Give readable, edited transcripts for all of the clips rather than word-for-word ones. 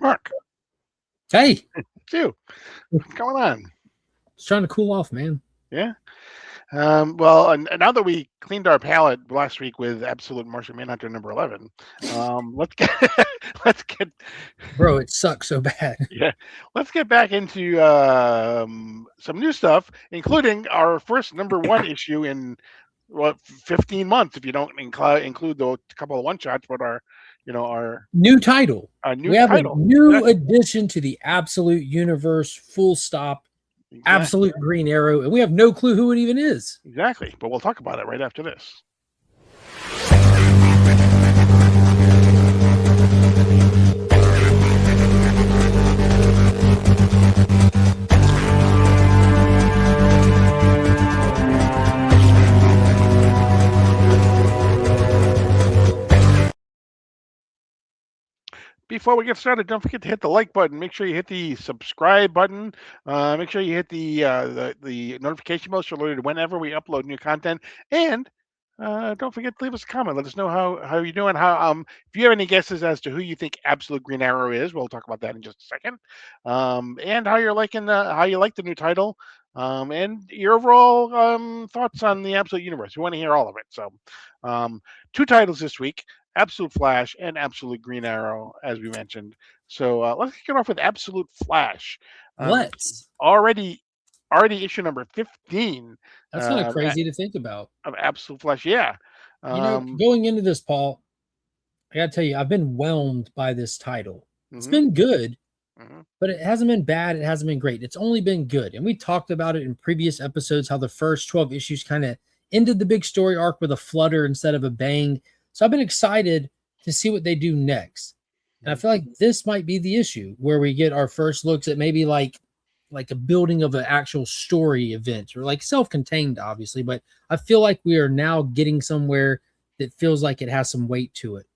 Mark, Hey, too. What's going on? just trying to cool off, man. Yeah. Well, and now that we cleaned our palate last week with Absolute Martian Manhunter number 11, let's get let's get Bro, it sucks so bad. yeah, let's get back into some new stuff, including our first number one issue in what 15 months, if you don't include the couple of one shots, but our New title. new We have a title. new Exactly. addition to the Absolute Universe, full stop, Exactly. Absolute Green Arrow, and we have no clue who it even is. Exactly. But we'll talk about it right after this. Before we get started, don't forget to hit the like button. Make sure you hit the subscribe button. Make sure you hit the notification bell so you're alerted whenever we upload new content. And don't forget to leave us a comment. Let us know how you're doing. How if you have any guesses as to who you think Absolute Green Arrow is, we'll talk about that in just a second. And how you're liking how you like the new title. And your overall thoughts on the Absolute Universe. We want to hear all of it. So, two titles this week. Absolute Flash and Absolute Green Arrow, as we mentioned. So let's kick it off with Absolute Flash. Um, Let's. already, already issue number 15 That's kind of uh, crazy to think about. of Absolute Flash. Yeah. Um, Going into this, Paul, I got to tell you, I've been whelmed by this title. It's mhm, been good, mhm. but it hasn't been bad. It hasn't been great. It's only been good. And we talked about it in previous episodes how the first 12 issues kind of ended the big story arc with a flutter instead of a bang. So I've been excited to see what they do next. And I feel like this might be the issue where we get our first looks at maybe like a building of an actual story event or like self-contained, obviously, but I feel like we are now getting somewhere that feels like it has some weight to it.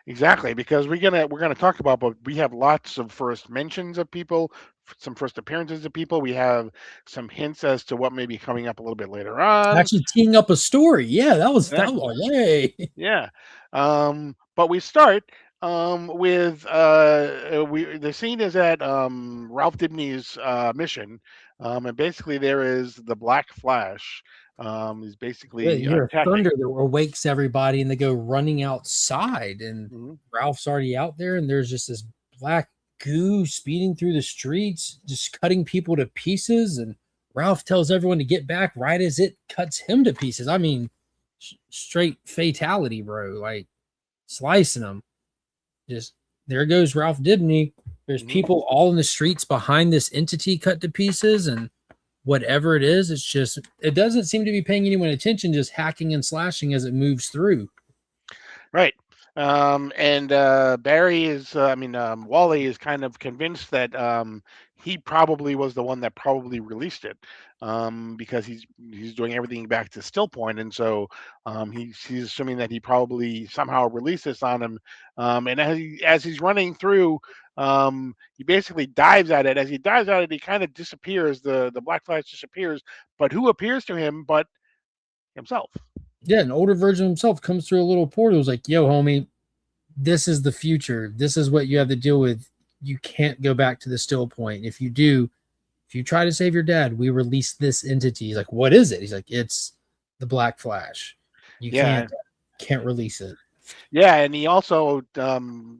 Exactly, because we're gonna talk about, but we have lots of first mentions of people, some first appearances of people. We have some hints as to what may be coming up a little bit later on. Actually teeing up a story. Yeah, that Exactly. was yay. Yeah. But we start with the scene is at Ralph Dibny's mission. And basically there is the Black Flash. Is Yeah, basically you hear attacking. thunder that awakes everybody, and they go running outside, and Mhm. Ralph's already out there, and there's just this black goo speeding through the streets, just cutting people to pieces. And Ralph tells everyone to get back right as it cuts him to pieces. I mean, straight fatality, bro. Like slicing them. Just there goes Ralph Dibny. There's Mhm. people all in the streets behind this entity cut to pieces, and whatever it is, it's just it doesn't seem to be paying anyone attention, just hacking and slashing as it moves through. Right. And Barry is, I mean, Wally is kind of convinced that he probably was the one that probably released it, because he's doing everything back to Still Point, and so he's assuming that he probably somehow released this on him. And as he's running through, he basically dives at it. As he dives at it, he kind of disappears. The Black Flash disappears, but who appears to him but himself? Yeah, an older version of himself comes through a little portal. It's like, yo, homie, this is the future. This is what you have to deal with. You can't go back to the still point. If you do, if you try to save your dad, we release this entity. He's like, what is it? He's like, it's the Black Flash. You Yeah. can't release it. Yeah, and he also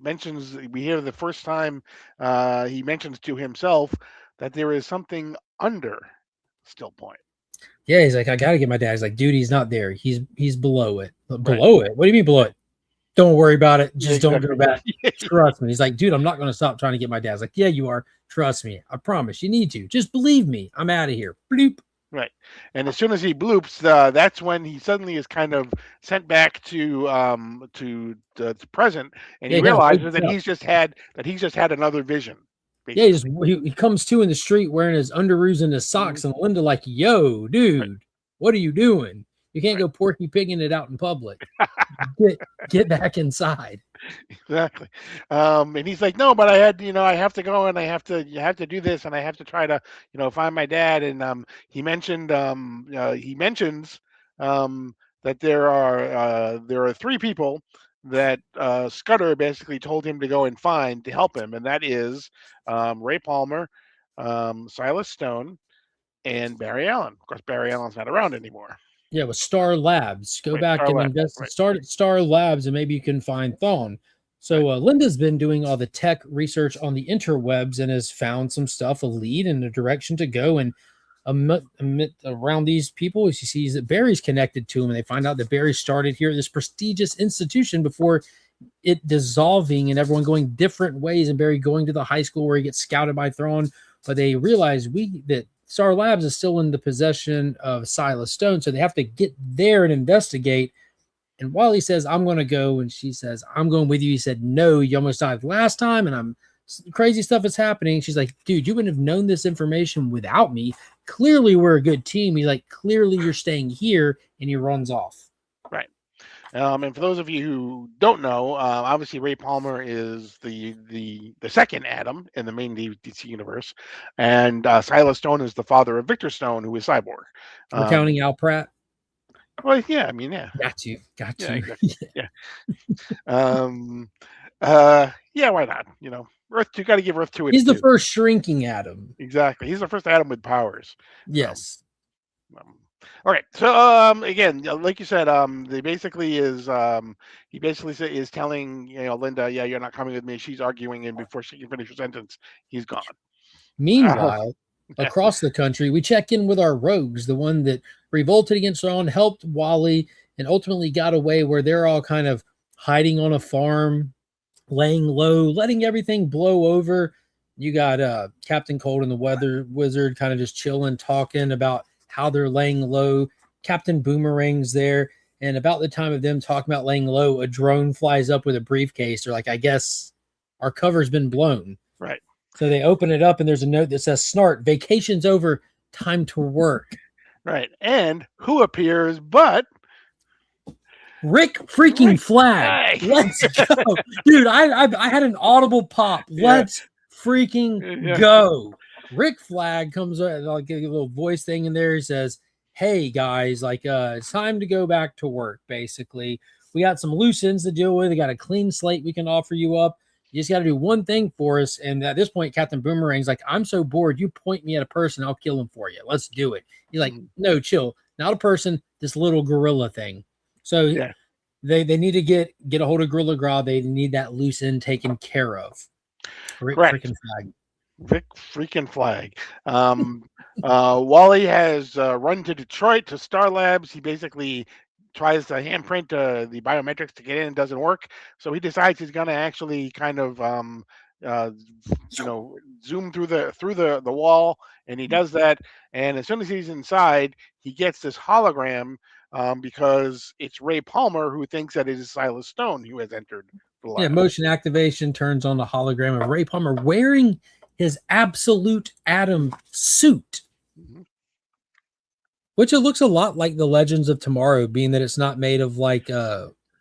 mentions we hear the first time he mentions to himself that there is something under Still Point. Yeah, he's like, I gotta get my dad. He's like, dude, he's not there. He's below it. Right. Below it? What do you mean below it? Don't worry about it. Yeah, Just don't go exactly. back. Trust me. He's like, dude, I'm not going to stop trying to get my dad. I was like, yeah, you are. Trust me. I promise. You need to. Just believe me. I'm out of here. Bloop. Right. And as soon as he bloops, that's when he suddenly is kind of sent back to the present, and Yeah, he he kind of wakes realizes that up. he's just had another vision, Yeah, basically. he comes to in the street wearing his underoos and his Mhm. socks, and Linda like, yo, Right. dude, what are you doing? You can't Right. go porky pigging it out in public. Get back inside. Exactly. And he's like, no, but I have to go and you have to do this and I have to try to, find my dad. And he mentions that there are three people that Scudder basically told him to go and find to help him, and that is Ray Palmer, Silas Stone, and Barry Allen. Of course, Barry Allen's not around anymore. Yeah, with Star Labs. Go Right, back Star and Labs. invest. Right. Start at Star Labs, and maybe you can find Thawne. So Linda's been doing all the tech research on the interwebs and has found some stuff, a lead and a direction to go. And around these people, she sees that Barry's connected to him, and they find out that Barry started here at this prestigious institution before it dissolving and everyone going different ways, and Barry going to the high school where he gets scouted by Thrawn. But they realize that Star Labs is still in the possession of Silas Stone, so they have to get there and investigate. And Wally says, I'm going to go. And she says, I'm going with you. He said, no, you almost died last time. And crazy stuff is happening. She's like, dude, you wouldn't have known this information without me. Clearly, we're a good team. He's like, clearly, you're staying here. And he runs off. Right. And for those of you who don't know, obviously Ray Palmer is the second Adam in the main DC universe, and Silas Stone is the father of Victor Stone, who is Cyborg. We're counting Al Pratt. Well, yeah, I mean, yeah. Got you. Yeah, exactly. Yeah. Yeah, why not? You know, Earth. You got to give Earth to it. He's the first shrinking Adam. Exactly. He's the first Adam with powers. Yes. All right. So again, like you said, they basically is he basically is telling Linda, yeah, you're not coming with me. She's arguing, and before she can finish her sentence, he's gone. Meanwhile, across the country, we check in with our rogues, the one that revolted against Thrawn, helped Wally, and ultimately got away, where they're all kind of hiding on a farm, laying low, letting everything blow over. You got Captain Cold and the Weather Wizard kind of just chilling, talking about how they're laying low. Captain Boomerang's there. And about the time of them talking about laying low, a drone flies up with a briefcase. They're like, I guess our cover's been blown. Right. So they open it up, and there's a note that says, Snart, vacation's over, time to work. Right. And who appears but Rick freaking Flag. Let's go. Dude, I had an audible pop. Let's freaking go. Rick Flag comes, I'll give you a little voice thing in there. He says, hey guys, like it's time to go back to work. Basically, we got some loose ends to deal with. We got a clean slate we can offer you up. You just got to do one thing for us. And at this point, Captain Boomerang's like, I'm so bored. You point me at a person, I'll kill him for you. Let's do it. He's like, no, chill. Not a person, this little gorilla thing. So they need to get a hold of Gorilla Grodd. They need that loose end taken care of. Rick freaking Flag. Rick freaking Flag. Wally has run to Detroit to Star Labs. He basically tries to handprint the biometrics to get in, and doesn't work. So he decides he's going to actually kind of zoom through the wall, and he does that. And as soon as he's inside, he gets this hologram because it's Ray Palmer, who thinks that it is Silas Stone who has entered the lab. Yeah, motion activation turns on the hologram of Ray Palmer wearing his Absolute Adam suit. Which it looks a lot like the Legends of Tomorrow, being that it's not made of like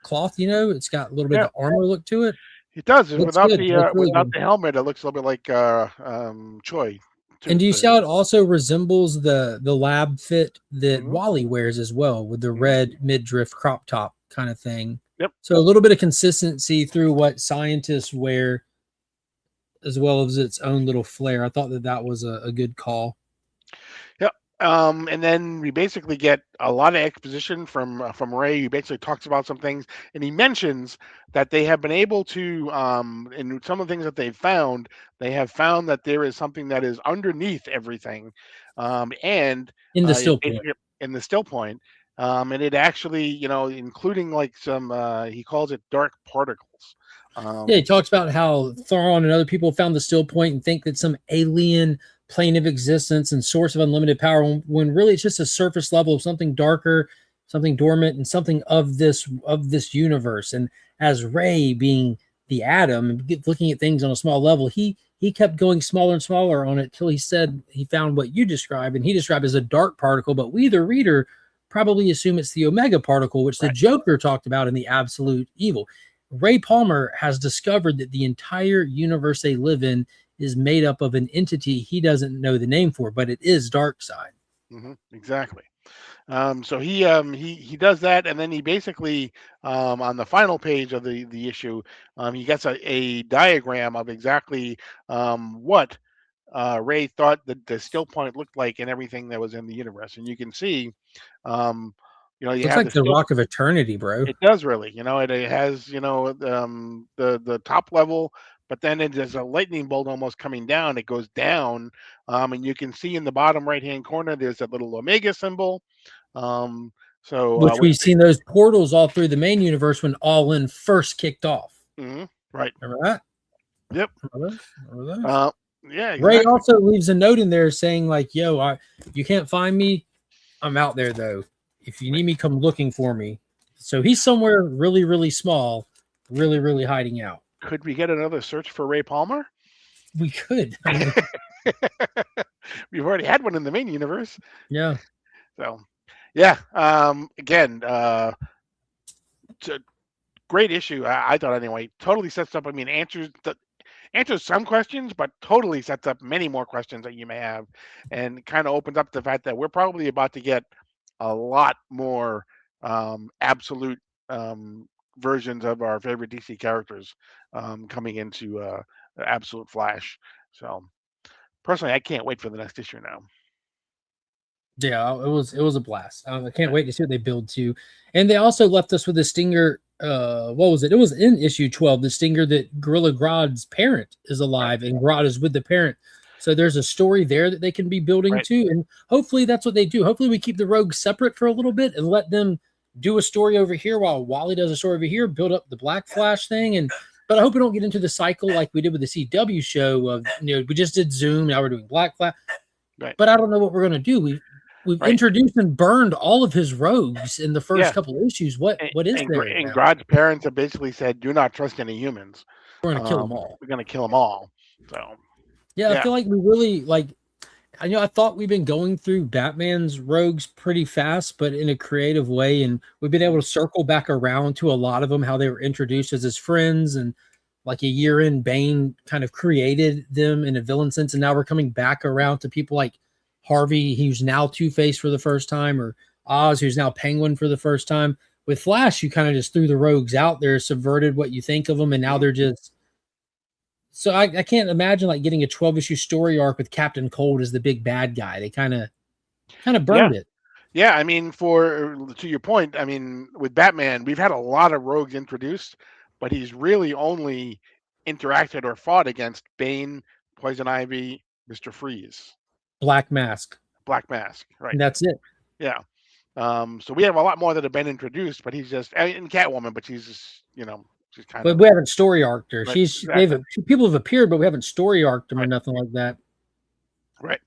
cloth, it's got a little bit of armor look to it. It does. Without the helmet, it looks a little bit like Choi. And do you see how it also resembles the lab fit that Wally wears as well, with the red midriff crop top kind of thing? Yep. So a little bit of consistency through what scientists wear, as well as its own little flair. I thought that was a good call. And then we basically get a lot of exposition from Ray. He basically talks about some things, and he mentions that they have been able to, in some of the things that they've found, they have found that there is something that is underneath everything, and in the still point. In the still point, and it actually, including like some, he calls it dark particles. He talks about how Thrawn and other people found the still point and think that some alien plane of existence and source of unlimited power, when really it's just a surface level of something darker, something dormant, and something of this universe. And as Ray, being the atom and looking at things on a small level, he kept going smaller and smaller on it till he said he found what you described, and he described as a dark particle, but we, the reader, probably assume it's the Omega particle, which the Joker talked about in the Absolute Evil. Ray Palmer has discovered that the entire universe they live in is made up of an entity he doesn't know the name for, but it is Darkseid. Exactly. So he does that, and then he basically on the final page of the issue, he gets a diagram of exactly what Ray thought the still point looked like and everything that was in the universe, and you can see, um, you Looks have like the the still. Rock of Eternity, bro. It does really, it has the top level, but then it is a lightning bolt almost coming down. It goes down, and you can see in the bottom right hand corner there's that little Omega symbol. Um, so Which which we've seen those portals all through the main universe when All In first kicked off. right, Remember that? yep, Remember those? uh, yeah, Ray exactly. also leaves a note in there saying, like, yo, you can't find me. I'm out there though. If you need me, come looking for me. So he's somewhere really, really small, really, really hiding out. Could we get another search for Ray Palmer? We could. I mean, We've already had one in the main universe, yeah. so yeah. Again, it's a great issue. I thought anyway. Totally sets up. I mean, answers some questions, but totally sets up many more questions that you may have, and kind of opens up the fact that we're probably about to get a lot more absolute versions of our favorite DC characters coming into Absolute Flash. So personally, I can't wait for the next issue now. Yeah, it was a blast. I can't wait to see what they build to. And they also left us with a stinger. What was it? It was in issue 12, the stinger that Gorilla Grodd's parent is Right, alive and Grodd is with the parent. So there's a story there that they can be building right. to. And hopefully that's what they do. Hopefully we keep the rogues separate for a little bit and let them do a story over here while Wally does a story over here, build up the Black Flash thing. But I hope we don't get into the cycle like we did with the CW show of, we just did Zoom, now we're doing Black Flash. Right. But I don't know what we're gonna do. We've Right. introduced and burned all of his rogues in the first Yeah. couple of issues. What is there And now? Grodd's parents have basically said, "Do not trust any humans. We're gonna kill them all. We're going to kill them all." So Yeah, I yeah, feel like we really like. I thought we've been going through Batman's rogues pretty fast, but in a creative way, and we've been able to circle back around to a lot of them, how they were introduced as his friends, and like a year in, Bane kind of created them in a villain sense, and now we're coming back around to people like Harvey, who's now Two-Face for the first time, or Oz, who's now Penguin for the first time. With Flash, you kind of just threw the rogues out there, subverted what you think of them, and now they're just. So I can't imagine like getting a 12 issue story arc with Captain Cold as the big bad guy. They kind of yeah, burned it. yeah. I mean, to your point, I mean, with Batman, we've had a lot of rogues introduced, but he's really only interacted or fought against Bane, Poison Ivy, Mister Freeze, Black Mask. Black Mask. Right. And that's it. Yeah. So we have a lot more that have been introduced, but he's just and Catwoman, but she's just she's kind But of we haven't story arced her. right. People have appeared, but we haven't story arced them or Right. nothing like that. Right.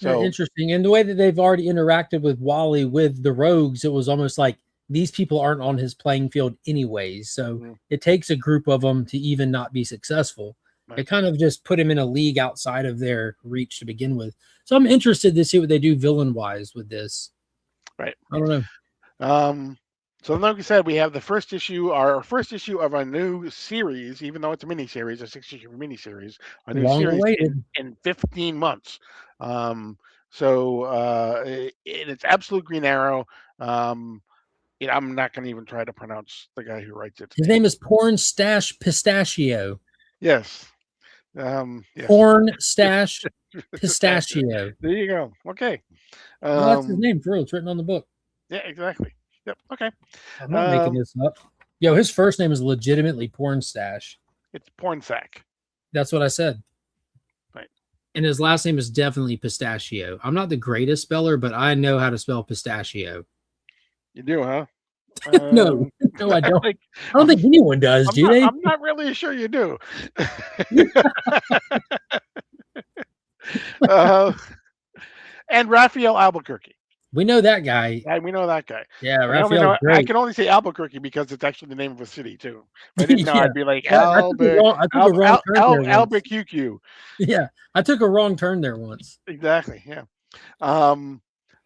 Yeah, So interesting. And the way that they've already interacted with Wally with the rogues, it was almost like these people aren't on his playing field anyways. So it takes a group of them to even not be successful. right. It kind of just put him in a league outside of their reach to begin with. So I'm interested to see what they do villain wise with this. Right. I don't know. So like we said, we have our first issue of a new series, even though it's a mini series, a 6 issue mini series, a new Long series awaited. in 15 months. And it's Absolute Green Arrow. I'm not going to even try to pronounce the guy who writes it. His name is Porn Stash Pistachio. Yes. Yes. Porn Stash Pistachio. There you go. Okay. Well, that's his name for real. It's written on the book. Yeah, exactly. Yep. Okay. I'm not making this up. Yo, his first name is legitimately Porn Stash. It's Porn Sack. That's what I said. Right. And his last name is definitely Pistachio. I'm not the greatest speller, but I know how to spell pistachio. You do, huh? No, I don't. I don't think anyone does, do they? I'm not really sure you do. And Raphael Albuquerque. We know that guy. Yeah, we know that guy. Yeah, Raphael. I can only say Albuquerque because it's actually the name of a city too. If I didn't know, I'd be like Albuquerque. Yeah, I took a wrong turn there once. Exactly. Yeah.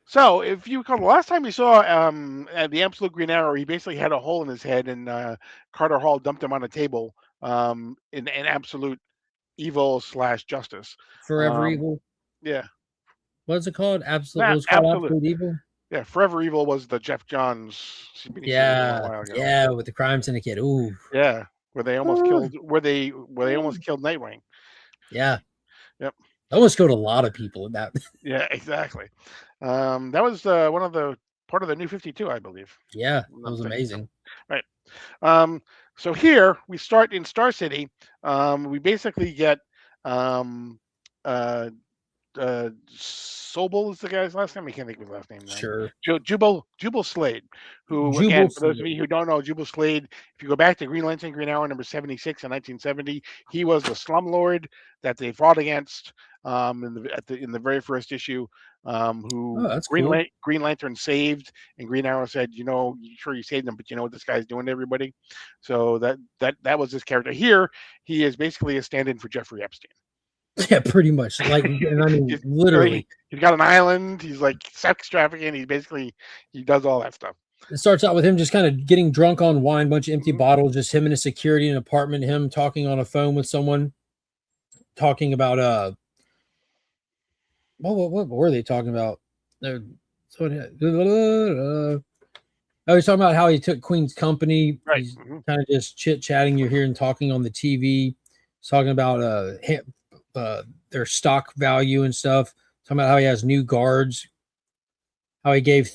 So if you recall, the last time we saw the Absolute Green Arrow, he basically had a hole in his head, and Carter Hall dumped him on a table in absolute evil / justice. Forever evil. Yeah. What's it called? Absolute. It was called Absolute Evil. Yeah, Forever Evil was the Jeff Johns miniseries a Yeah, while ago. yeah, with the crime syndicate. Ooh, Yeah, where they almost ah, killed almost killed Nightwing. yeah. Yep. I almost killed a lot of people in that. Yeah, exactly. That was one of the part of the New 52, I believe. Yeah, If I'm it not was mistaken. amazing. Right. Um, so here we start in Star City. We basically get um, uh, Sobel is the guy's last name. I can't think of his last name now. Sure. Jubal Slade, who Jubal again, for those of Slade. you who don't know, Jubal Slade, if you go back to Green Lantern, Green Arrow number 76 in 1970, he was the slumlord that they fought against in the very first issue. Oh, Who that's cool. Green Lantern saved, and Green Arrow said, sure you saved him, but you know what this guy's doing to everybody. So that was his character. Here, he is basically a stand-in for Jeffrey Epstein. Yeah, pretty much. Like, and I mean, he's, literally. he's got an island. He's like sex trafficking. He does all that stuff. It starts out with him just kind of getting drunk on wine, bunch of empty Mhm. bottles, just him in a security in an apartment, him talking on a phone with someone, talking about what were they talking about? So I was talking about how he took Queen's company. Right. He's Hmm. kind of just chit chatting. You're hearing talking on the TV. He's talking about their stock value and stuff. Talking about how he has new guards. How he gave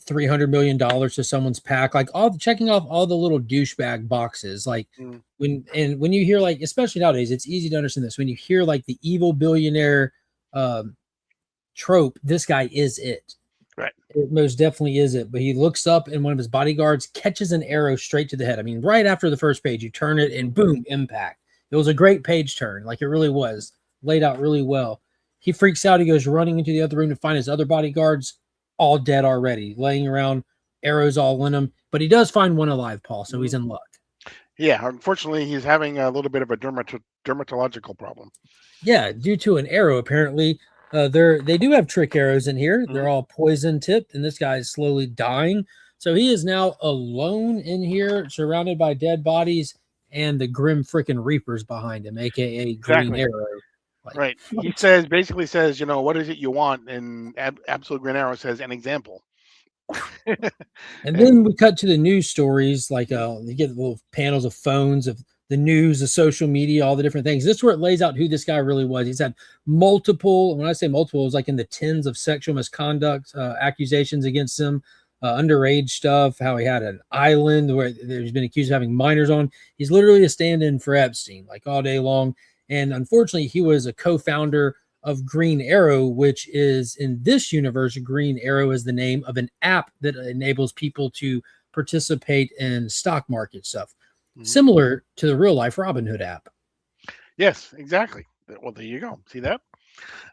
$300 million to someone's pack. Like all checking off all the little douchebag boxes. Like Mm. when you hear like, especially nowadays, it's easy to understand this. When you hear like the evil billionaire trope, this guy is it. Right. It most definitely is it. But he looks up and one of his bodyguards catches an arrow straight to the head. I mean, right after the first page, you turn it and boom, impact. It was a great page turn. Like it really was laid out really well. He freaks out. He goes running into the other room to find his other bodyguards, all dead already, laying around, arrows all in him. But he does find one alive, Paul. So he's in luck. Yeah. Unfortunately, he's having a little bit of a dermatological problem. Yeah, due to an arrow, apparently. They do have trick arrows in here. Mhm. They're all poison tipped, and this guy is slowly dying. So he is now alone in here, surrounded by dead bodies and the grim freaking reapers behind him, aka Green Exactly. Arrow. Like, Right. He what? basically says, what is it you want? And Absolute Green Arrow says an example. And And then we cut to the news stories, like you get little panels of phones of the news, the social media, all the different things. This is where it lays out who this guy really was. He's had multiple, when I say multiple, it was like in the tens of sexual misconduct accusations against him, underage stuff, how he had an island where there's been accused of having minors on. He's literally a stand-in for Epstein, like all day long. And unfortunately, he was a co-founder of Green Arrow, which is in this universe, Green Arrow is the name of an app that enables people to participate in stock market stuff, similar to the real life Robinhood app. yes, exactly. Well, there you go. See that?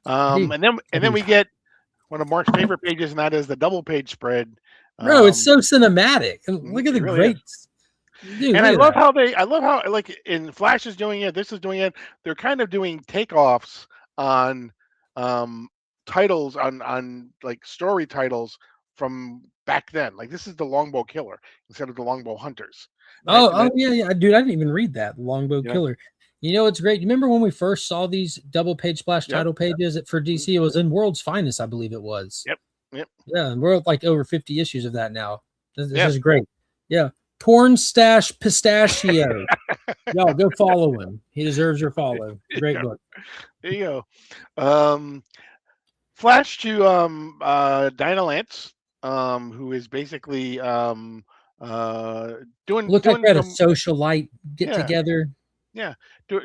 Hey, And then we get one of Mark's favorite pages, and that is the double page spread. bro, it's so cinematic. And look at the It really is. greats. Dude, And I look at love how like in Flash is doing it, this is doing it. They're kind of doing takeoffs on titles on like story titles from back then. Like this is the Longbow Killer instead of the Longbow Hunters. Right? Oh, yeah, dude, I didn't even read that Longbow You know? Killer. You know, it's great. You remember when we first saw these double page splash Yep. title pages for DC? It was in World's Finest, I believe it was. Yep. Yeah, and we're like over 50 issues of that now. This Yeah. is great. Yeah. Porn Stash Pistachio. Y'all go follow him. He deserves your follow. Great book. There you go. Flash to Dinah Lance, who is basically doing Looked like doing we had a some socialite get yeah together. yeah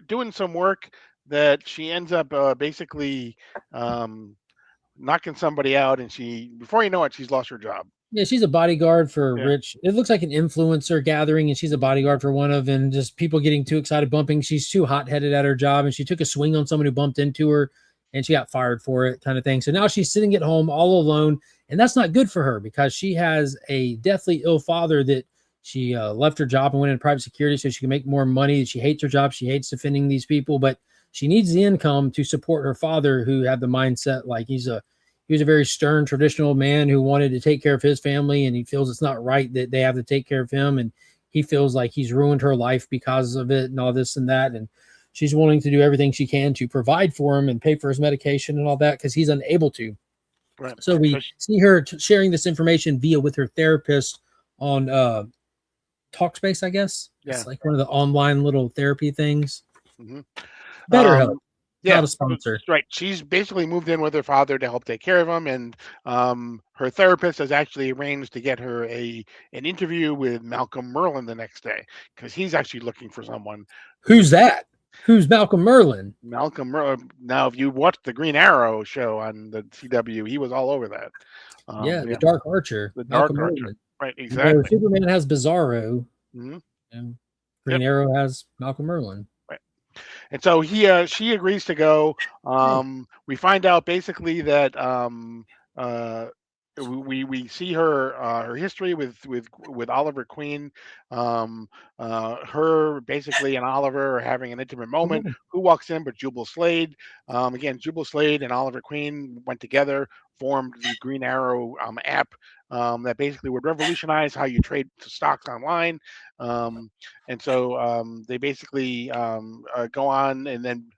doing some work that she ends up basically knocking somebody out, and she before you know it, she's lost her job. Yeah, she's a bodyguard for Yeah. Rich. It looks like an influencer gathering, and she's a bodyguard for one of, and just people getting too excited, bumping. She's too hot headed at her job, and she took a swing on someone who bumped into her, and she got fired for it, kind of thing. So now she's sitting at home all alone, and that's not good for her because she has a deathly ill father that she left her job and went into private security so she can make more money. She hates her job. She hates defending these people, but she needs the income to support her father, who had the mindset like he was a very stern, traditional man who wanted to take care of his family, and he feels it's not right that they have to take care of him, and he feels like he's ruined her life because of it and all this and that, and she's willing to do everything she can to provide for him and pay for his medication and all that because he's unable to. Right. So we see her sharing this information with her therapist on Talkspace, I guess. Yeah. It's like one of the online little therapy things. Mm-hmm. BetterHelp, Yeah, not a sponsor. right. She's basically moved in with her father to help take care of him, and her therapist has actually arranged to get her an interview with Malcolm Merlin the next day because he's actually looking for someone. Who's that? Who's Malcolm Merlin? Malcolm Merlin. Now, if you watched the Green Arrow show on the CW, he was all over that. The Dark Archer. The Malcolm Dark Archer. Merlin. Right, exactly. Where Superman has Bizarro, Mm-hmm. and Green Arrow has Malcolm Merlin. Right. And so she agrees to go. We find out basically that we see her history with Oliver Queen. Her basically and Oliver are having an intimate moment. Who walks in but Jubal Slade? Again, Jubal Slade and Oliver Queen went together, formed the Green Arrow app that basically would revolutionize how you trade stocks online. And so they basically go on, and then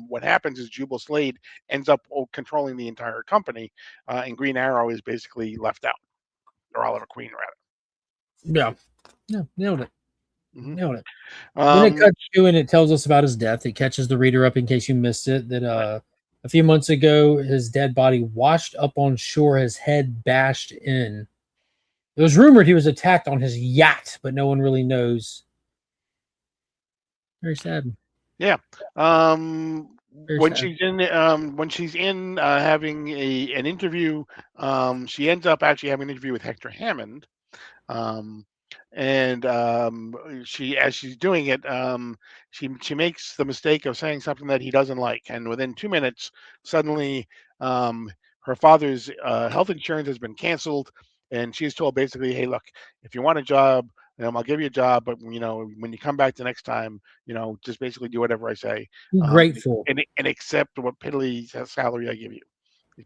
what happens is Jubal Slade ends up controlling the entire company, and Green Arrow is basically left out, or Oliver Queen rather. Yeah, nailed it. Mm-hmm. Nailed it. Then it cuts to and it tells us about his death. It catches the reader up in case you missed it. That a few months ago, his dead body washed up on shore, his head bashed in. It was rumored he was attacked on his yacht, but no one really knows. Very sad. Yeah. When she's in having an interview, she ends up actually having an interview with Hector Hammond. And as she's doing it, she makes the mistake of saying something that he doesn't like, and within 2 minutes, suddenly her father's health insurance has been canceled, and she's told basically, "Hey, look, if you want a job, I'll give you a job, but when you come back the next time, just basically do whatever I say. Be grateful and accept what piddly salary I give you."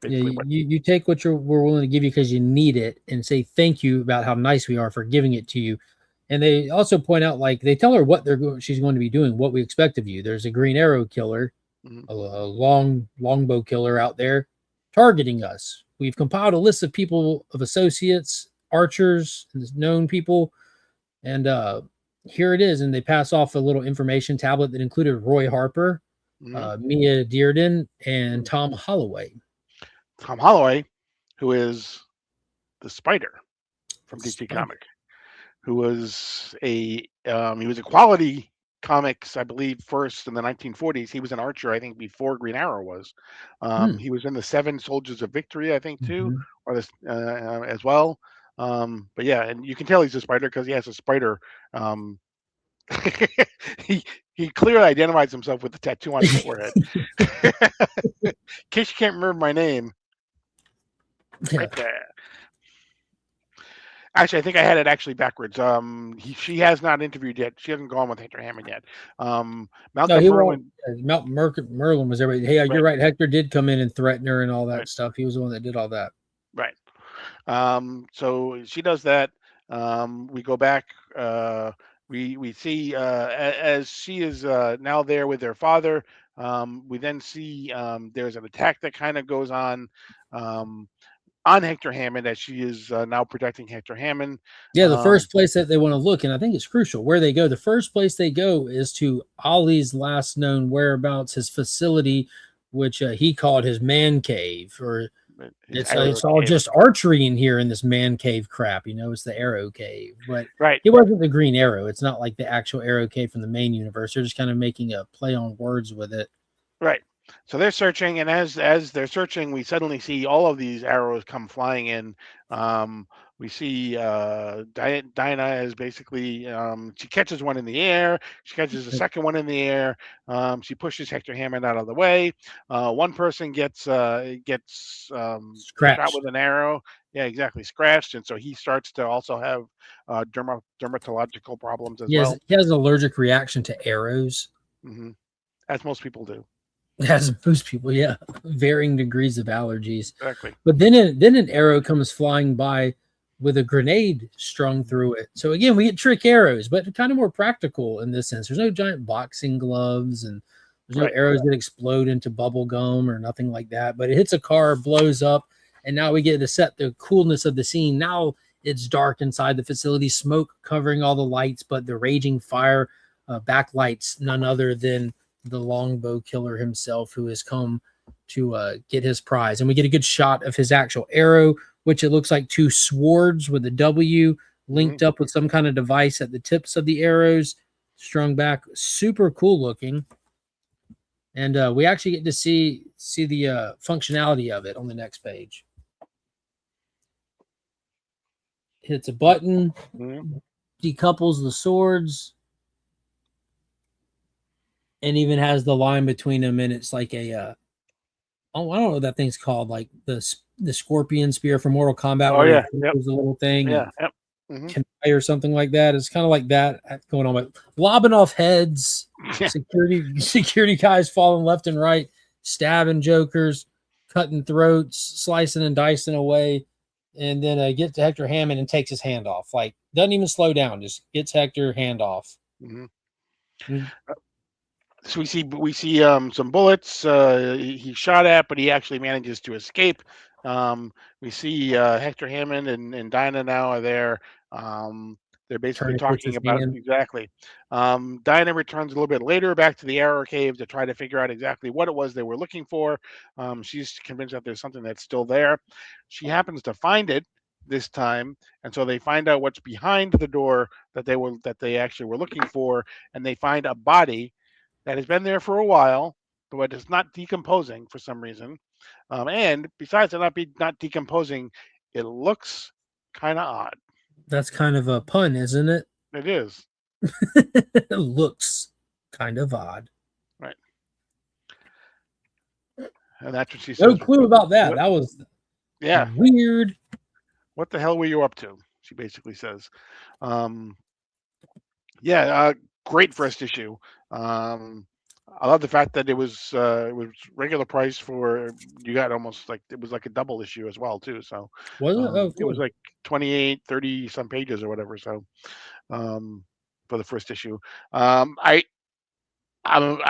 Yeah, you take what we're willing to give you because you need it, and say thank you about how nice we are for giving it to you. And they also point out, like, they tell her what she's going to be doing, what we expect of you. There's a Green Arrow killer, a longbow killer out there targeting us. We've compiled a list of people, of associates, archers, known people, and here it is. And they pass off a little information tablet that included Roy Harper, Mia Dearden, and Tom Holloway. Tom Holloway, who is the Spider from DC Comic, who was he was a Quality Comics, I believe, first in the 1940s. He was an archer, I think, before Green Arrow was. He was in the Seven Soldiers of Victory, I think, too, or this as well. But yeah, and you can tell he's a Spider because he has a spider. He clearly identifies himself with the tattoo on his forehead. In case you can't remember my name. Right there. Actually, I think I had it actually backwards. She has not interviewed yet. She hasn't gone with Hector Hammond yet. Malcolm Merlin was there. Hey, you're right. Hector did come in and threaten her and all that stuff. He was the one that did all that. Right. So she does that. We go back. We see as she is now there with their father. We then see there's an attack that kind of goes on Hector Hammond, as she is now protecting Hector Hammond. Yeah, the first place that they want to look, and I think it's crucial, where they go. The first place they go is to Ollie's last known whereabouts, his facility, which he called his man cave, or it's all just archery in here in this man cave crap. It's the Arrow Cave, but it wasn't the Green Arrow. It's not like the actual Arrow Cave from the main universe. They're just kind of making a play on words with it. Right. So they're searching, and as they're searching, we suddenly see all of these arrows come flying in. We see Dinah is basically she catches one in the air. She catches a second one in the air. She pushes Hector Hammond out of the way. One person gets scratched shot with an arrow. Yeah, exactly, scratched, and so he starts to also have dermatological problems as well. He has an allergic reaction to arrows, as most people do. As most people, yeah, varying degrees of allergies. Exactly. But then an arrow comes flying by with a grenade strung through it. So again, we get trick arrows, but kind of more practical in this sense. There's no giant boxing gloves, and there's no arrows that explode into bubble gum or nothing like that. But it hits a car, blows up, And now we get to set the coolness of the scene. Now it's dark inside the facility, smoke covering all the lights, but the raging fire backlights none other than the longbow killer himself, who has come to get his prize. And we get a good shot of his actual arrow, which it looks like two swords with a W linked up with some kind of device at the tips of the arrows, strung back. Super cool looking. And we actually get to see the functionality of it on the next page. Hits a button, decouples the swords, and even has the line between them. And it's like a, I don't know what that thing's called, like the scorpion spear from Mortal Kombat. Oh, yeah. There's a little thing. Yeah. Or something like that. It's kind of like that going on, but lobbing off heads, security guys falling left and right, stabbing jokers, cutting throats, slicing and dicing away, and then gets to Hector Hammond and takes his hand off. Like, doesn't even slow down, just gets Hector hand off. So we see some bullets he shot at, but he actually manages to escape. We see Hector Hammond and Dinah now are there. They're basically talking about exactly. Dinah returns a little bit later back to the Arrow Cave to try to figure out exactly what it was they were looking for. She's convinced that there's something that's still there. She happens to find it this time, and so they find out what's behind the door that they actually were looking for, and they find a body that has been there for a while, but it's not decomposing for some reason. And besides it not decomposing, it looks kind of odd. That's kind of a pun, isn't it? It is. It looks kind of odd. Right. And that's what she says. No clue about that. That was weird. What the hell were you up to? She basically says. Great first issue. I love the fact that it was regular price for, you got almost like, it was like a double issue as well too. So was it? Cool. It was like 28, 30 some pages or whatever. So for the first issue, I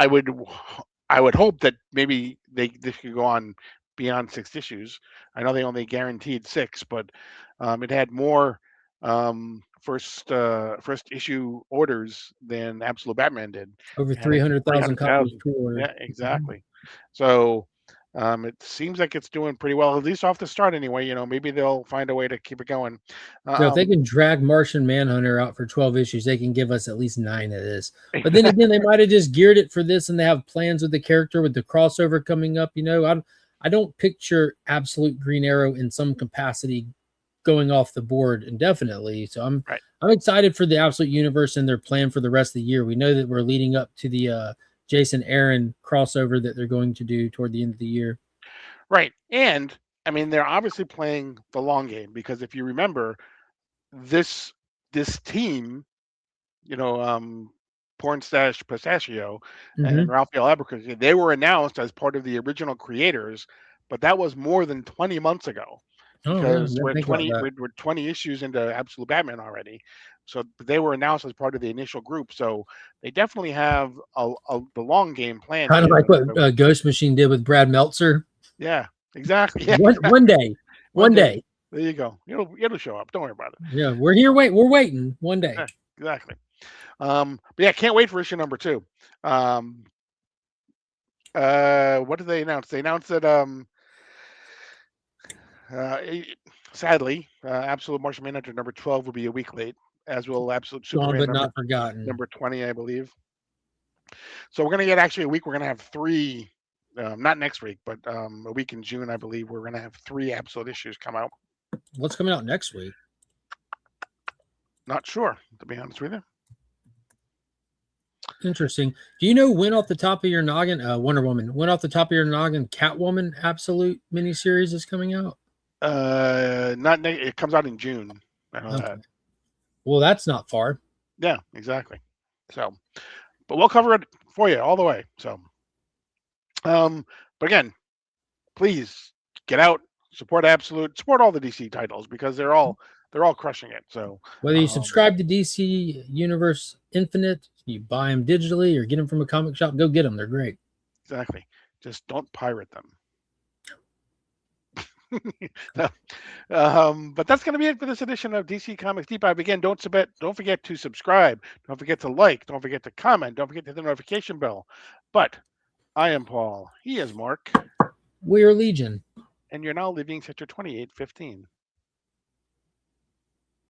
would hope that maybe this could go on beyond 6 issues. I know they only guaranteed 6, but it had more first issue orders than Absolute Batman did. Over 300,000 copies per order. Yeah, exactly. So it seems like it's doing pretty well, at least off the start anyway. You know, maybe they'll find a way to keep it going. If they can drag Martian Manhunter out for 12 issues, they can give us at least 9 of this. But then again, they might have just geared it for this, and they have plans with the character with the crossover coming up. You know, I don't picture Absolute Green Arrow in some capacity going off the board indefinitely. So I'm excited for the Absolute Universe and their plan for the rest of the year. We know that we're leading up to the Jason Aaron crossover that they're going to do toward the end of the year. Right. And I mean, they're obviously playing the long game, because if you remember, this team, you know, Pornstache Pistachio and Raphael Albuquerque, they were announced as part of the original creators, but that was more than 20 months ago. Because we're 20 issues into Absolute Batman already. So they were announced as part of the initial group. So they definitely have the long game plan. Kind of like what Ghost Machine did with Brad Meltzer. Yeah, exactly. Yeah, one day. There you go. It'll show up. Don't worry about it. Yeah, we're here. We're waiting one day. Yeah, exactly. But yeah, can't wait for issue number 2. What did they announce? They announced that sadly, Absolute Martian Manhunter number 12 will be a week late, as will Absolute Superman but not forgotten number 20, I believe. So we're going to get actually a week. We're going to have 3, not next week, but a week in June, I believe. We're going to have 3 Absolute issues come out. What's coming out next week? Not sure, to be honest with you. Interesting. Do you know when off the top of your noggin, Wonder Woman, when off the top of your noggin, Catwoman Absolute miniseries is coming out? It comes out in June. I know that. Well, that's not far. Yeah, exactly. So, but we'll cover it for you all the way. So, but again, please get out, support Absolute, support all the DC titles, because they're all crushing it. So whether you subscribe to DC Universe Infinite, you buy them digitally or get them from a comic shop, go get them. They're great. Exactly. Just don't pirate them. But that's going to be it for this edition of DC Comics Deep Dive. Again, don't forget to subscribe. Don't forget to like. Don't forget to comment. Don't forget to hit the notification bell. But I am Paul. He is Mark. We're Legion. And you're now leaving Sector 2815.